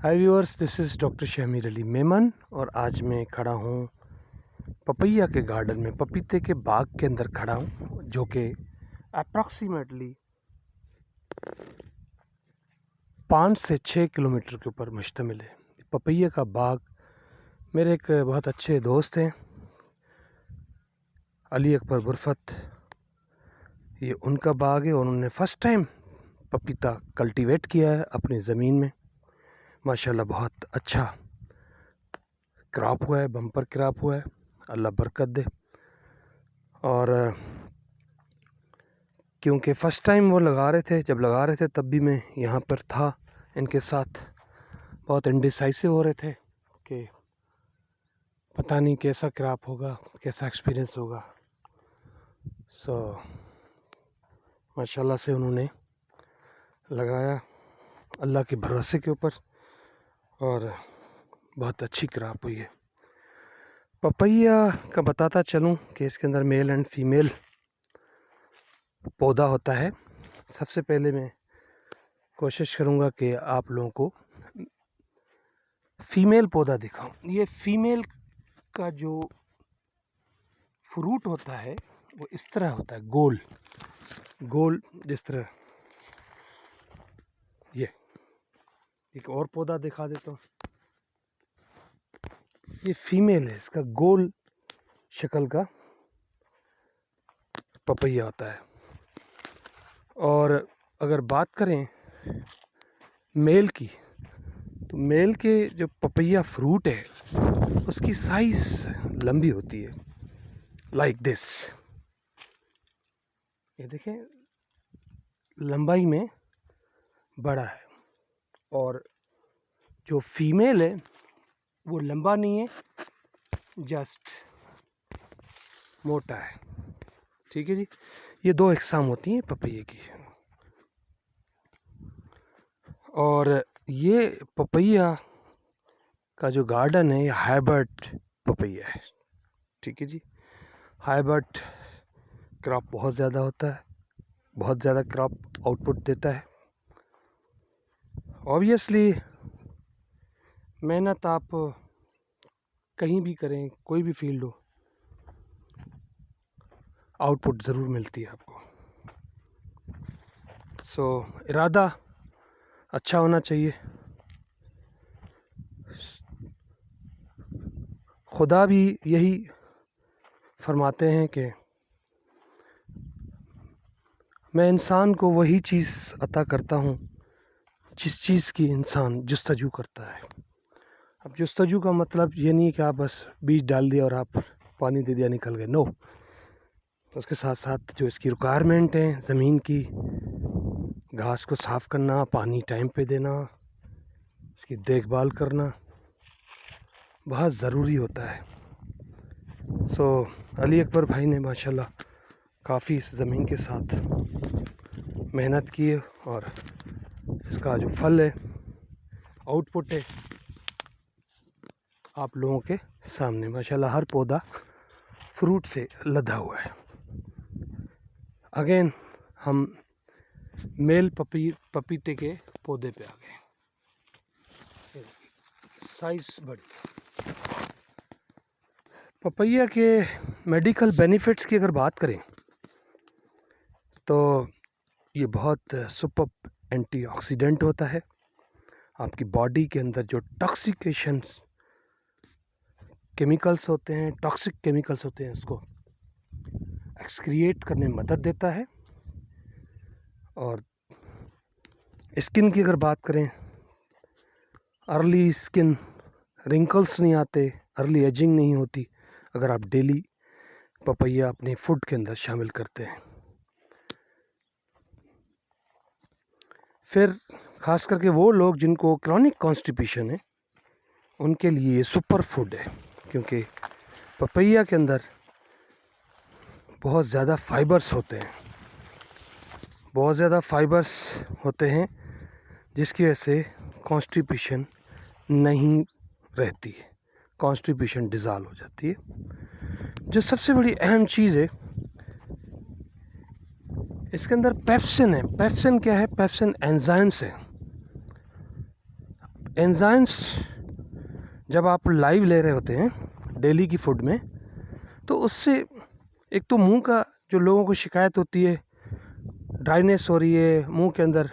Hi viewers, this is doctor Shamir Ali Memon और आज मैं खड़ा हूँ पपैया के गार्डन में, पपीते के बाग के अंदर खड़ा हूँ, जो कि अप्रॉक्सीमेटली 5 से 6 किलोमीटर के ऊपर मुश्तमिल है। पपैया का बाग मेरे एक बहुत अच्छे दोस्त हैं, अली अकबर गुरफत। ये उनका बाग है और उन्होंने फ़र्स्ट टाइम पपीता कल्टीवेट किया है अपनी ज़मीन में। माशाल्लाह बहुत अच्छा क्रॉप हुआ है, बम्पर क्रॉप हुआ है, अल्लाह बरकत दे। और क्योंकि फ़र्स्ट टाइम वो लगा रहे थे, जब लगा रहे थे तब भी मैं यहाँ पर था इनके साथ। बहुत इंडिसाइसिव हो रहे थे कि पता नहीं कैसा क्रॉप होगा, कैसा एक्सपीरियंस होगा। सो माशाल्लाह से उन्होंने लगाया अल्लाह के भरोसे के ऊपर और बहुत अच्छी क्रॉप हुई है। पपैया का बताता चलूँ कि इसके अंदर मेल एंड फीमेल पौधा होता है। सबसे पहले मैं कोशिश करूँगा कि आप लोगों को फीमेल पौधा दिखाऊं। ये फीमेल का जो फ्रूट होता है वो इस तरह होता है, गोल गोल, जिस तरह। ये एक और पौधा दिखा देता हूँ। ये फीमेल है, इसका गोल शक्ल का पपैया होता है। और अगर बात करें मेल की, तो मेल के जो पपैया फ्रूट है उसकी साइज़ लंबी होती है, लाइक दिस। ये देखें, लंबाई में बड़ा है। और जो फीमेल है वो लंबा नहीं है, जस्ट मोटा है। ठीक है जी, ये दो इकसाम होती हैं पपैये की। और ये पपैया का जो गार्डन है ये हाइब्रिड पपैया है। ठीक है जी, हाइब्रिड क्रॉप बहुत ज़्यादा होता है, बहुत ज़्यादा क्रॉप आउटपुट देता है। ऑब्वियसली मेहनत आप कहीं भी करें, कोई भी फील्ड हो, आउटपुट ज़रूर मिलती है आपको। सो इरादा अच्छा होना चाहिए। खुदा भी यही फरमाते हैं कि मैं इंसान को वही चीज़ अता करता हूँ जिस चीज़ की इंसान जुस्तजू करता है। अब जुस्तजू का मतलब ये नहीं है कि आप बस बीज डाल दिया और आप पानी दे दिया निकल गए, नो। उसके साथ साथ जो इसकी रिक्वायरमेंट है ज़मीन की, घास को साफ़ करना, पानी टाइम पे देना, इसकी देखभाल करना बहुत ज़रूरी होता है। सो अली अकबर भाई ने माशाल्लाह काफ़ी इस ज़मीन के साथ मेहनत की है और इसका जो फल है, आउटपुट है, आप लोगों के सामने। माशाल्लाह हर पौधा फ्रूट से लदा हुआ है। अगेन हम मेल पपीते के पौधे पे आ गए, साइज बड़ी। पपैया के मेडिकल बेनिफिट्स की अगर बात करें तो ये बहुत सुपर एंटीऑक्सीडेंट होता है। आपकी बॉडी के अंदर जो टॉक्सिकेशंस केमिकल्स होते हैं, टॉक्सिक केमिकल्स होते हैं, उसको एक्सक्रिएट करने में मदद देता है। और स्किन की अगर बात करें, अर्ली स्किन रिंकल्स नहीं आते, अर्ली एजिंग नहीं होती अगर आप डेली पपैया अपने फूड के अंदर शामिल करते हैं। फिर ख़ास करके वो लोग जिनको क्रॉनिक कॉन्स्टिपेशन है उनके लिए ये सुपर फूड है, क्योंकि पपैया के अंदर बहुत ज़्यादा फाइबर्स होते हैं, बहुत ज़्यादा फाइबर्स होते हैं, जिसकी वजह से कॉन्स्टिपेशन नहीं रहती, कॉन्स्टिपेशन डिज़ाल्व हो जाती है। जो सबसे बड़ी अहम चीज़ है इसके अंदर पेप्सिन है। पेप्सिन क्या है? पेप्सिन एंजाइम्स है। एंजाइम्स जब आप लाइव ले रहे होते हैं डेली की फूड में, तो उससे एक तो मुंह का जो लोगों को शिकायत होती है, ड्राइनेस हो रही है, मुंह के अंदर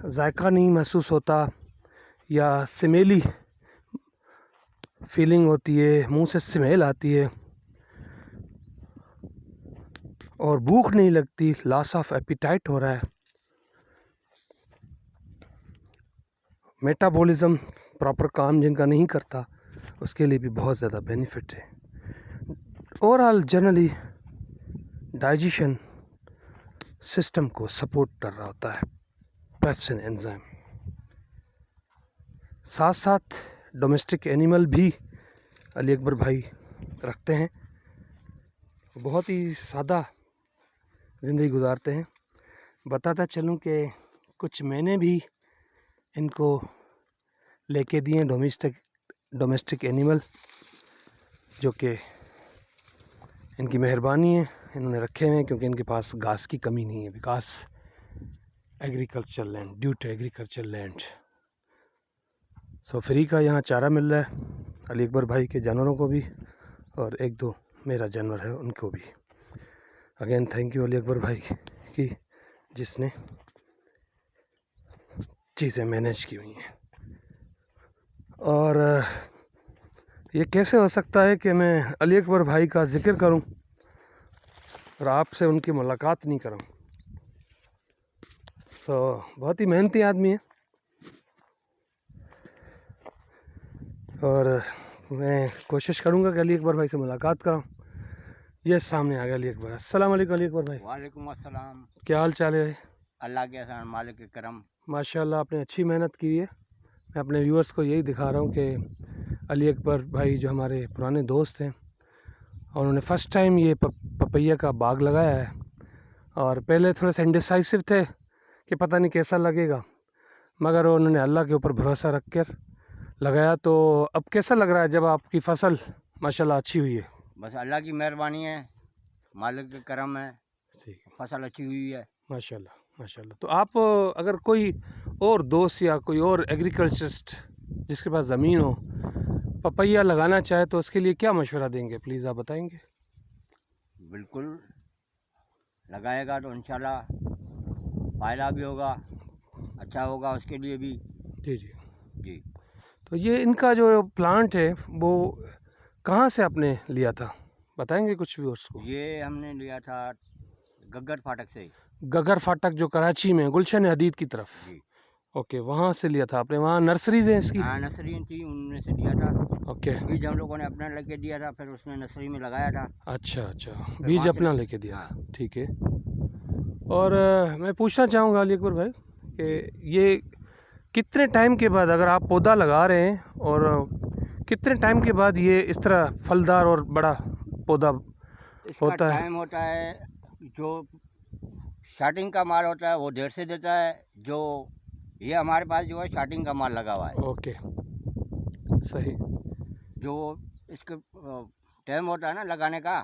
जायका नहीं महसूस होता या स्मेली फीलिंग होती है, मुंह से स्मेल आती है और भूख नहीं लगती, लॉस ऑफ एपिटाइट हो रहा है, मेटाबॉलिज्म प्रॉपर काम जिनका नहीं करता, उसके लिए भी बहुत ज़्यादा बेनिफिट है। ओवरऑल जनरली डाइजेशन सिस्टम को सपोर्ट कर रहा होता है पेप्सिन एंजाइम। साथ साथ डोमेस्टिक एनिमल भी अली अकबर भाई रखते हैं, बहुत ही सादा ज़िंदगी गुजारते हैं। बताता चलूँ कि कुछ मैंने भी इनको लेके दिए डोमेस्टिक एनिमल, जो कि इनकी मेहरबानी है, इन्होंने रखे हुए हैं क्योंकि इनके पास घास की कमी नहीं है, because agriculture land, due to agriculture land. So free का यहाँ चारा मिल रहा है अली अकबर भाई के जानवरों को भी, और एक दो मेरा जानवर है उनको भी। Again thank you Ali Akbar भाई की जिसने चीज़ें मैनेज की हुई हैं। और ये कैसे हो सकता है कि मैं अली अकबर भाई का जिक्र करूं और आपसे उनकी मुलाकात नहीं करूं। बहुत ही मेहनती आदमी है और मैं कोशिश करूंगा कि अली अकबर भाई से मुलाकात कराऊं। ये सामने आ गया अली अकबर। अस्सलाम वालेकुम अली अकबर भाई। वालेकुम अस्सलाम। क्या हाल चाल है? अल्लाह के एहसान, मालिक के करम। माशाल्लाह आपने अच्छी मेहनत की है। मैं अपने व्यूअर्स को यही दिखा रहा हूँ कि अली अकबर भाई जो हमारे पुराने दोस्त हैं, और उन्होंने फ़र्स्ट टाइम ये पपैया का बाग लगाया है, और पहले थोड़े से इंडिसाइसिव थे कि पता नहीं कैसा लगेगा, मगर उन्होंने अल्लाह के ऊपर भरोसा रख कर लगाया। तो अब कैसा लग रहा है जब आपकी फ़सल माशाल्लाह अच्छी हुई है? बस अल्लाह की मेहरबानी है, मालिक के करम है, ठीक है, फसल अच्छी हुई है। माशाल्लाह माशाल्लाह। तो आप अगर कोई और दोस्त या कोई और एग्रीकल्चरिस्ट जिसके पास ज़मीन हो पपैया लगाना चाहे तो उसके लिए क्या मशवरा देंगे, प्लीज़ आप बताएंगे? बिल्कुल, लगाएगा तो इंशाल्लाह फ़ायदा भी होगा, अच्छा होगा उसके लिए भी। जी जी जी, तो ये इनका जो प्लांट है वो कहाँ से आपने लिया था, बताएंगे कुछ व्यूअर्स को? ये हमने लिया था गग्गर फाटक से। गगर फाटक जो कराची में गुलशन हदीद की तरफ। जी, ओके, वहाँ से लिया था आपने? वहाँ नर्सरीज हैं इसकी? हाँ नर्सरी थी, उनमें से लिया था। ओके, बीज हम लोगों ने अपना लेके दिया था, फिर उसने नर्सरी में लगाया था। अच्छा अच्छा, फिर बीज वहाँ से अपना लेके दिया, हाँ। ठीक है। और मैं पूछना चाहूँगा अली अकबर भाई कि ये कितने टाइम के बाद, अगर आप पौधा लगा रहे हैं, और कितने टाइम के बाद ये इस तरह फलदार और बड़ा पौधा इसका होता है? टाइम होता है, जो स्टार्टिंग का माल होता है वो देर से देता है। जो ये हमारे पास जो है स्टार्टिंग का माल लगा हुआ है। ओके, सही। जो इसके टाइम होता है ना लगाने का,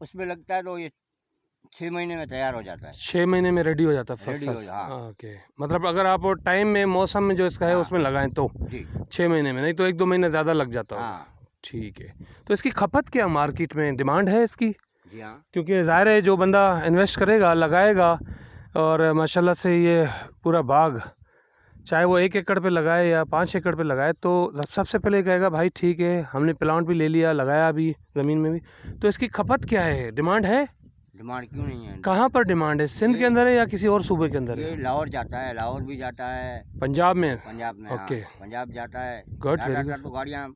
उसमें लगता है तो ये 6 महीने में तैयार हो जाता है। 6 महीने में रेडी हो जाता है रेडी फसल? हो जा हाँ। ओके, मतलब अगर आप टाइम में, मौसम में जो इसका है हाँ। उसमें लगाएं तो जी 6 महीने में, नहीं तो 1-2 महीने ज़्यादा लग जाता होगा। हाँ। ठीक है, तो इसकी खपत क्या मार्केट में डिमांड है इसकी? जी हाँ। क्योंकि ज़ाहिर है जो बंदा इन्वेस्ट करेगा, लगाएगा, और माशाल्लाह से ये पूरा बाग, चाहे वो 1 एकड़ पे लगाए या 5 एकड़ पे लगाए, तो सबसे पहले कहेगा भाई ठीक है, हमने प्लांट भी ले लिया, लगाया भी ज़मीन में भी, तो इसकी खपत क्या है, डिमांड है? डिमांड क्यों नहीं है? कहाँ पर डिमांड है? सिंध के अंदर है या किसी और सूबे के अंदर है? ये लाहौर जाता है, लाहौर भी जाता है, पंजाब में? पंजाब में। ओके, हाँ, पंजाब जाता है। गुड, वेरी ज़्यादातर गुड। तो गाड़ियाँ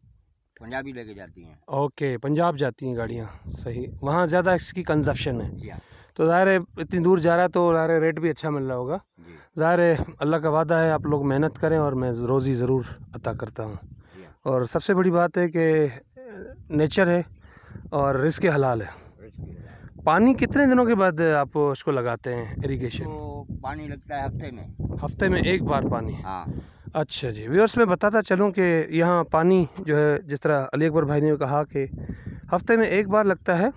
पंजाबी लेके जाती हैं। ओके, पंजाब जाती हैं गाड़ियाँ, सही, वहाँ ज़्यादा इसकी कंजप्शन है। जी हाँ। तो ज़ाहिर है इतनी दूर जा रहा है तो ज़ाहिर है रेट भी अच्छा मिल रहा होगा। जी ज़ाहिर है अल्लाह का वादा है, आप लोग मेहनत करें और मैं रोज़ी ज़रूर अता करता हूँ। जी हाँ। और सबसे बड़ी बात है कि नेचर है और रिस्क हलाल है। पानी कितने दिनों के बाद आप उसको लगाते हैं इरिगेशन? तो पानी लगता है हफ्ते में। हफ्ते में एक बार पानी? हाँ। अच्छा जी, व्यूअर्स मैं बताता चलूँ कि यहाँ पानी जो है, जिस तरह अली अकबर भाई ने कहा कि हफ्ते में एक बार लगता है,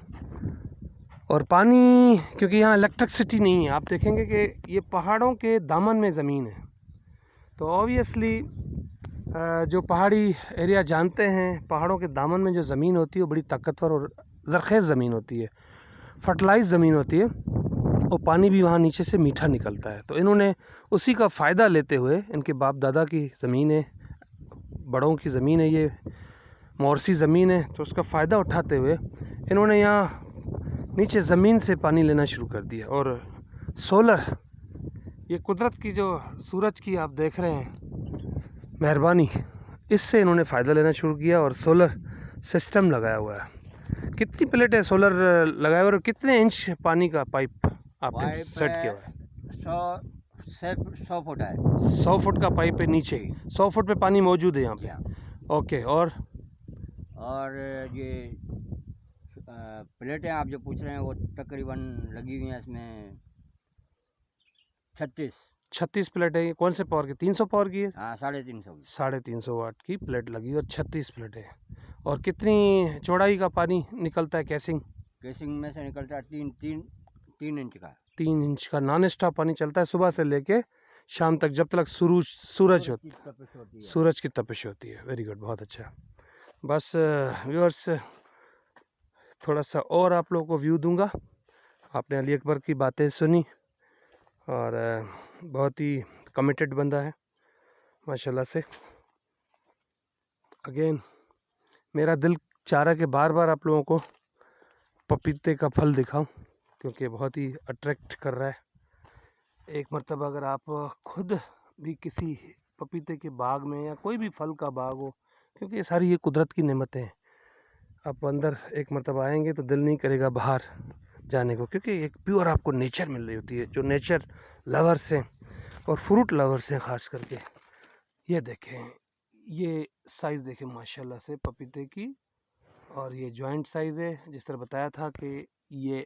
और पानी क्योंकि यहाँ इलेक्ट्रिसिटी नहीं है, आप देखेंगे कि ये पहाड़ों के दामन में ज़मीन है, तो ऑब्वियसली जो पहाड़ी एरिया जानते हैं, पहाड़ों के दामन में जो ज़मीन होती है वो बड़ी ताकतवर और ज़रख़ेज़ ज़मीन होती है, फर्टिलाइज ज़मीन होती है, और पानी भी वहाँ नीचे से मीठा निकलता है। तो इन्होंने उसी का फ़ायदा लेते हुए, इनके बाप दादा की ज़मीन है, बड़ों की ज़मीन है, ये मोरसी ज़मीन है, तो उसका फ़ायदा उठाते हुए इन्होंने यहाँ नीचे ज़मीन से पानी लेना शुरू कर दिया। और सोलर, ये कुदरत की जो सूरज की आप देख रहे हैं मेहरबानी, इससे इन्होंने फ़ायदा लेना शुरू किया और सोलर सिस्टम लगाया हुआ है। कितनी प्लेटें सोलर लगाए हुए और कितने इंच पानी का पाइप आपने पाइप सेट किया हुआ है? 100 फुट है। 100 फुट का पाइप है नीचे, 100 फुट पे पानी मौजूद है यहाँ पे। या। ओके, और ये प्लेटें आप जो पूछ रहे हैं वो तकरीबन लगी हुई हैं इसमें 36 प्लेटें। ये कौन से पावर की? 300 पावर की है? हाँ, 350 की। 350 वाट की प्लेट लगी और 36 प्लेटें। और कितनी चौड़ाई का पानी निकलता है कैसिंग? केसिंग में से निकलता है 3 इंच का। 3 इंच का नॉन स्टॉप पानी चलता है सुबह से लेके शाम तक, जब तक सूरज की तपिश होती है। वेरी गुड, बहुत अच्छा। बस व्यूअर्स, थोड़ा सा और आप लोगों को व्यू दूंगा। आपने अली अकबर की बातें सुनी और बहुत ही कमिटेड बंदा है माशाल्लाह से। अगेन मेरा दिल चाह रहा है कि बार बार आप लोगों को पपीते का फल दिखाऊं, क्योंकि बहुत ही अट्रैक्ट कर रहा है। एक मरतबा अगर आप खुद भी किसी पपीते के बाग में या कोई भी फल का बाग हो, क्योंकि ये सारी ये कुदरत की नेमतें हैं, आप अंदर एक मरतबा आएंगे तो दिल नहीं करेगा बाहर जाने को, क्योंकि एक प्योर आपको नेचर मिल रही होती है। जो नेचर लवर्स हैं और फ्रूट लवर्स हैं ख़ास करके, ये देखें, ये साइज़ देखें माशाल्लाह से पपीते की, और ये जॉइंट साइज़ है। जिस तरह बताया था कि ये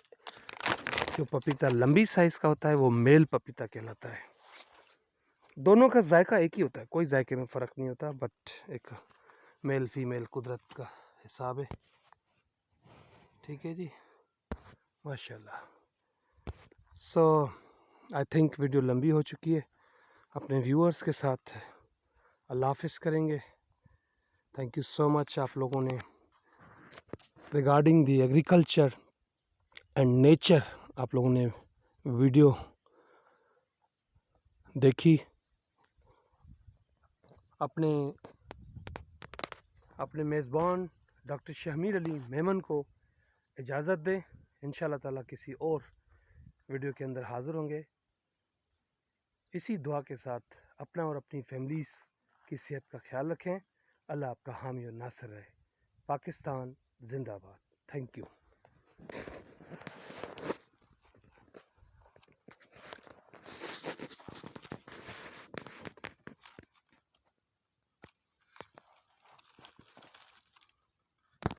जो पपीता लंबी साइज़ का होता है वो मेल पपीता कहलाता है। दोनों का जायका एक ही होता है, कोई जायके में फ़र्क नहीं होता, बट एक मेल फीमेल कुदरत का हिसाब है। ठीक है जी, माशाल्लाह। सो आई थिंक वीडियो लंबी हो चुकी है। अपने व्यूअर्स के साथ अल्लाह हाफ़िज़ करेंगे। थैंक यू सो मच आप लोगों ने regarding the agriculture and nature आप लोगों ने वीडियो देखी। अपने मेज़बान डॉक्टर शहमीर अली मेमन को इजाज़त दें। इंशाअल्लाह ताला किसी और वीडियो के अंदर हाज़िर होंगे। इसी दुआ के साथ अपना और अपनी फैमिलीज़ की सेहत का ख्याल रखें। अल्लाह आपका हामी और नासिर रहे। पाकिस्तान जिंदाबाद। Thank you.